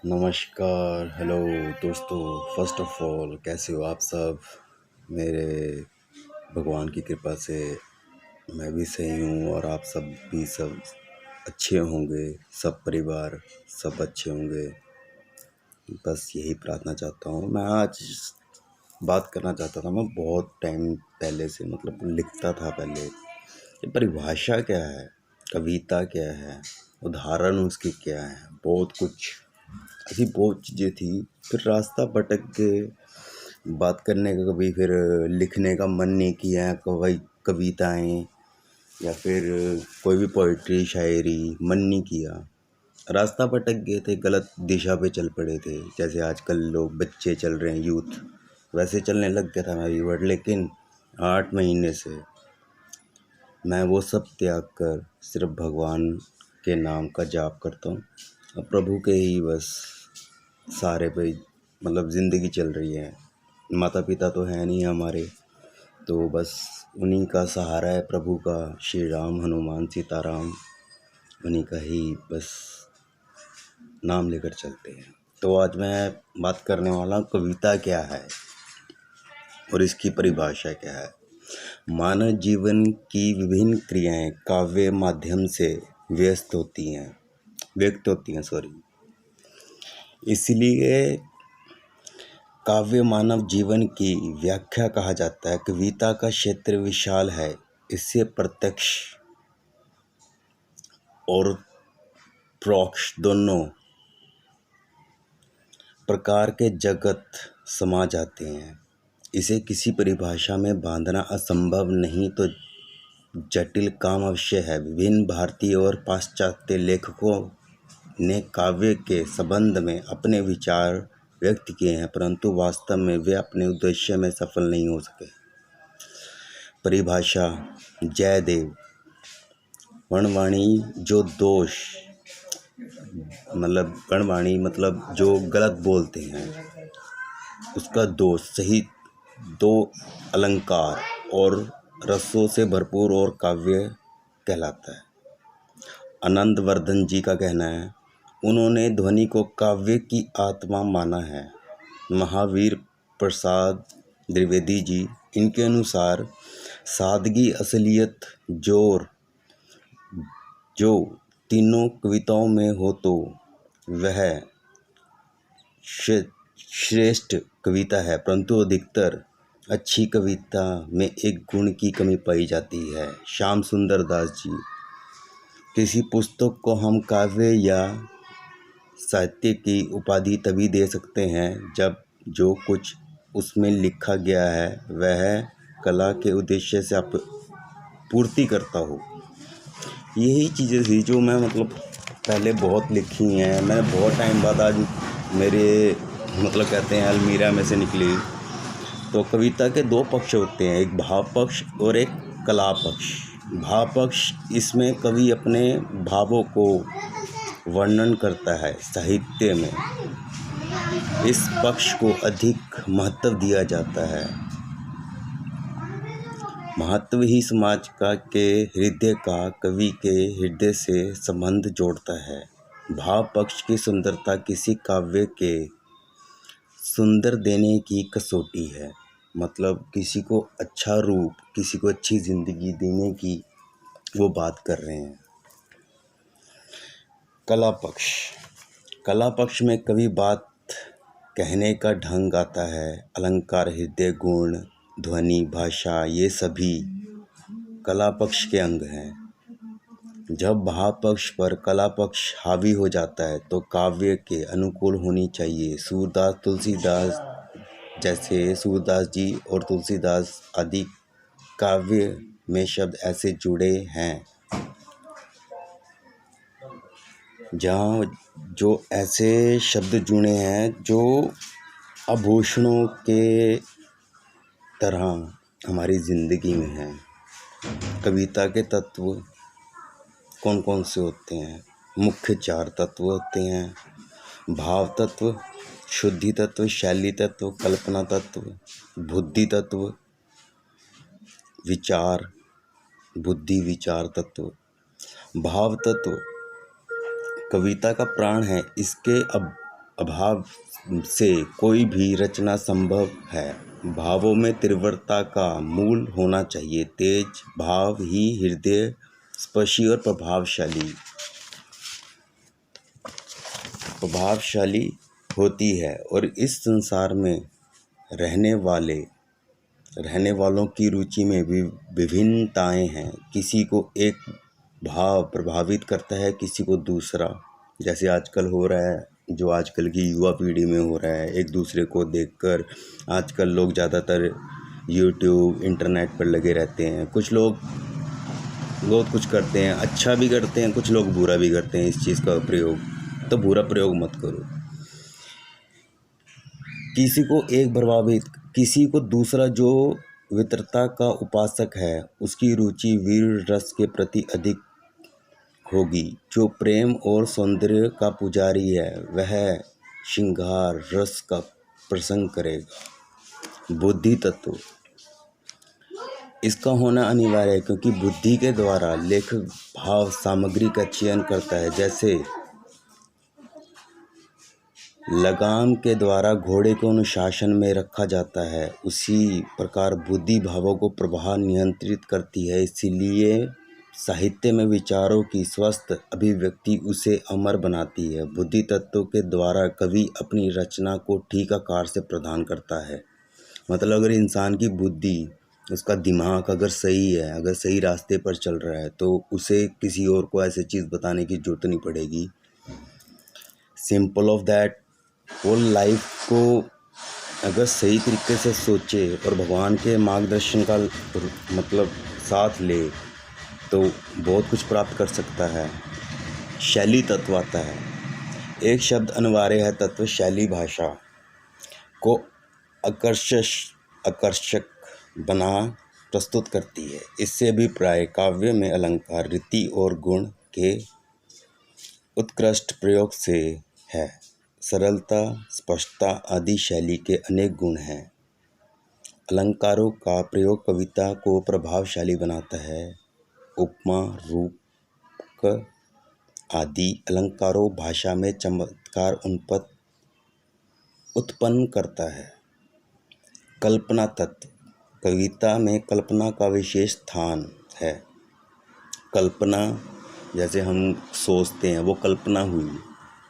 नमस्कार, हेलो दोस्तों। First of all कैसे हो आप सब। मेरे भगवान की कृपा से मैं भी सही हूँ और आप सब भी सब अच्छे होंगे। सब परिवार सब अच्छे होंगे, बस यही प्रार्थना चाहता हूँ। मैं आज बात करना चाहता था। मैं बहुत टाइम पहले से लिखता था पहले, ये परिभाषा क्या है, कविता क्या है, उदाहरण उसके क्या है, बहुत कुछ ऐसी बहुत चीज़ें थी। फिर रास्ता भटक के बात करने का, कभी फिर लिखने का मन नहीं किया, कविताएं या फिर कोई भी पोइट्री शायरी मन नहीं किया। रास्ता भटक गए थे, गलत दिशा पे चल पड़े थे। जैसे आजकल लोग बच्चे चल रहे हैं, यूथ वैसे चलने लग गया था मैं भी। बट लेकिन 8 महीने से मैं वो सब त्याग कर सिर्फ भगवान के नाम का जाप करता हूँ और प्रभु के ही बस सहारे पे ज़िंदगी चल रही है। माता पिता तो है नहीं हमारे, तो बस उन्हीं का सहारा है, प्रभु का। श्री राम हनुमान सीताराम, उन्हीं का ही बस नाम लेकर चलते हैं। तो आज मैं बात करने वाला हूँ कविता क्या है और इसकी परिभाषा क्या है। मानव जीवन की विभिन्न क्रियाएं काव्य माध्यम से व्यक्त होती हैं सॉरी। इसलिए काव्य मानव जीवन की व्याख्या कहा जाता है। कविता का क्षेत्र विशाल है, इससे प्रत्यक्ष और परोक्ष दोनों प्रकार के जगत समा जाते हैं। इसे किसी परिभाषा में बांधना असंभव नहीं तो जटिल काम अवश्य है। विभिन्न भारतीय और पाश्चात्य लेखकों ने काव्य के संबंध में अपने विचार व्यक्त किए हैं, परंतु वास्तव में वे अपने उद्देश्य में सफल नहीं हो सके। परिभाषा जयदेव। वर्णवाणी जो दोष वर्णवाणी जो गलत बोलते हैं उसका दोष सहित दो अलंकार और रसों से भरपूर और काव्य कहलाता है। आनंद वर्धन जी का कहना है, उन्होंने ध्वनि को काव्य की आत्मा माना है। महावीर प्रसाद द्विवेदी जी, इनके अनुसार सादगी, असलियत, जोर जो तीनों कविताओं में हो तो वह श्रेष्ठ कविता है, परंतु अधिकतर अच्छी कविता में एक गुण की कमी पाई जाती है। श्याम सुंदर दास जी, किसी पुस्तक को हम काव्य या साहित्य की उपाधि तभी दे सकते हैं जब जो कुछ उसमें लिखा गया है वह कला के उद्देश्य से पूर्ति करता हो। यही चीज़ें थी जो मैं पहले बहुत लिखी हैं। मैंने बहुत टाइम बाद आज मेरे कहते हैं अलमीरा में से निकली। तो कविता के दो पक्ष होते हैं, एक भाव पक्ष और एक कला पक्ष। भाव पक्ष, इसमें कवि अपने भावों को वर्णन करता है। साहित्य में इस पक्ष को अधिक महत्व दिया जाता है। महत्व ही समाज के हृदय का कवि के हृदय से संबंध जोड़ता है। भाव पक्ष की सुंदरता किसी काव्य के सुंदर देने की कसौटी है। किसी को अच्छा रूप, किसी को अच्छी ज़िंदगी देने की वो बात कर रहे हैं। कला पक्ष। कला पक्ष में कवि बात कहने का ढंग आता है। अलंकार, हृदय, गुण, ध्वनि, भाषा, ये सभी कला पक्ष के अंग हैं। जब भाव पक्ष पर कला पक्ष हावी हो जाता है तो काव्य के अनुकूल होनी चाहिए। सूरदास, तुलसीदास जैसे सूरदास जी और तुलसीदास आदि काव्य में शब्द ऐसे जुड़े हैं जहाँ जो ऐसे शब्द जुड़े हैं जो आभूषणों के तरह हमारी ज़िंदगी में हैं। कविता के तत्व कौन कौन से होते हैं? मुख्य 4 तत्व होते हैं। भाव तत्व, शुद्धि तत्व, शैली तत्व, कल्पना तत्व, बुद्धि तत्व, बुद्धि विचार तत्व। भाव तत्व कविता का प्राण है। इसके अभाव से कोई भी रचना संभव है। भावों में तीव्रता का मूल होना चाहिए। तेज भाव ही हृदय स्पर्शी और प्रभावशाली होती है। और इस संसार में रहने वालों की रुचि में भी विभिन्नताएं हैं। किसी को एक भाव प्रभावित करता है, किसी को दूसरा। जैसे आजकल हो रहा है, जो आजकल की युवा पीढ़ी में हो रहा है, एक दूसरे को देखकर आजकल लोग ज़्यादातर यूट्यूब इंटरनेट पर लगे रहते हैं। कुछ लोग बहुत कुछ करते हैं, अच्छा भी करते हैं, कुछ लोग बुरा भी करते हैं इस चीज़ का प्रयोग। तो बुरा प्रयोग मत करो। किसी को दूसरा जो वित्रता का उपासक है, उसकी रुचि वीर रस के प्रति अधिक होगी। जो प्रेम और सौंदर्य का पुजारी है, वह श्रृंगार रस का प्रसंग करेगा। बुद्धि तत्व, इसका होना अनिवार्य है, क्योंकि बुद्धि के द्वारा लेखक भाव सामग्री का चयन करता है। जैसे लगाम के द्वारा घोड़े को अनुशासन में रखा जाता है, उसी प्रकार बुद्धि भावों को प्रभाव नियंत्रित करती है। इसीलिए साहित्य में विचारों की स्वस्थ अभिव्यक्ति उसे अमर बनाती है। बुद्धि तत्व के द्वारा कवि अपनी रचना को ठीक आकार से प्रदान करता है। मतलब अगर इंसान की बुद्धि, उसका दिमाग अगर सही है, अगर सही रास्ते पर चल रहा है, तो उसे किसी और को ऐसी चीज़ बताने की जरूरत नहीं पड़ेगी। सिंपल ऑफ दैट, वो लाइफ को अगर सही तरीके से सोचे और भगवान के मार्गदर्शन का मतलब साथ ले, तो बहुत कुछ प्राप्त कर सकता है। शैली तत्व आता है। एक शब्द अनिवार्य है। तत्व शैली भाषा को आकर्षक बना प्रस्तुत करती है। इससे अभिप्राय काव्य में अलंकार, रीति और गुण के उत्कृष्ट प्रयोग से है। सरलता, स्पष्टता आदि शैली के अनेक गुण हैं। अलंकारों का प्रयोग कविता को प्रभावशाली बनाता है। उपमा, रूपक आदि अलंकारों भाषा में चमत्कार उत्पन्न करता है। कल्पना तत्व, कविता में कल्पना का विशेष स्थान है। कल्पना, जैसे हम सोचते हैं, वो कल्पना हुई।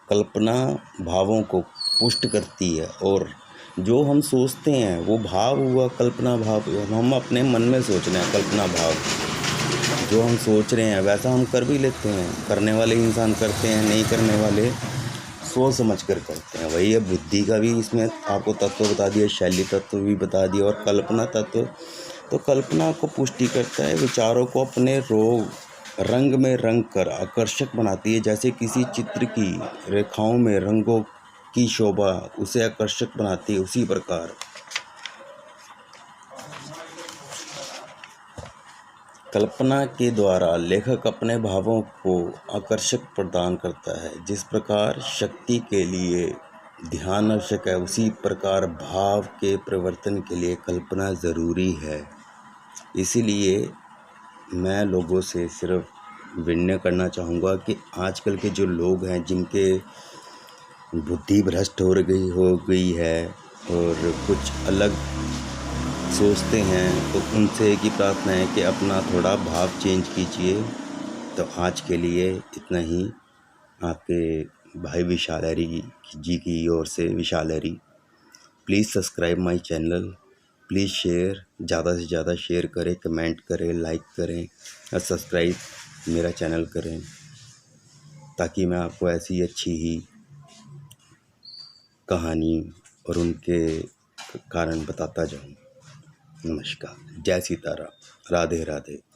कल्पना भावों को पुष्ट करती है, और जो हम सोचते हैं वो भाव हुआ। कल्पना भाव हम अपने मन में सोच रहे हैं, कल्पना भाव जो हम सोच रहे हैं वैसा हम कर भी लेते हैं। करने वाले इंसान करते हैं, नहीं करने वाले सोच समझ कर करते हैं। वही है, बुद्धि का भी इसमें आपको तत्व बता दिया, शैली तत्व भी बता दिया, और कल्पना तत्व तो कल्पना को पुष्टि करता है। विचारों को अपने रंग में रंग कर आकर्षक बनाती है। जैसे किसी चित्र की रेखाओं में रंगों की शोभा उसे आकर्षक बनाती है, उसी प्रकार कल्पना के द्वारा लेखक अपने भावों को आकर्षक प्रदान करता है। जिस प्रकार शक्ति के लिए ध्यान आवश्यक है, उसी प्रकार भाव के परिवर्तन के लिए कल्पना ज़रूरी है। इसीलिए मैं लोगों से सिर्फ विनय करना चाहूँगा कि आजकल के जो लोग हैं, जिनके बुद्धि भ्रष्ट हो गई है और कुछ अलग सोचते हैं, तो उनसे एक ही प्रार्थना है कि अपना थोड़ा भाव चेंज कीजिए। तो आज के लिए इतना ही। आपके भाई विशाल हरी जी की ओर से, Vishal Hari. Please subscribe my channel. Please share, ज़्यादा से ज़्यादा शेयर करें, कमेंट करें, लाइक करें और सब्सक्राइब मेरा चैनल करें, ताकि मैं आपको ऐसी अच्छी ही कहानी और उनके कारण बताता जाऊं। नमस्कार, जय सीताराम, राधे राधे।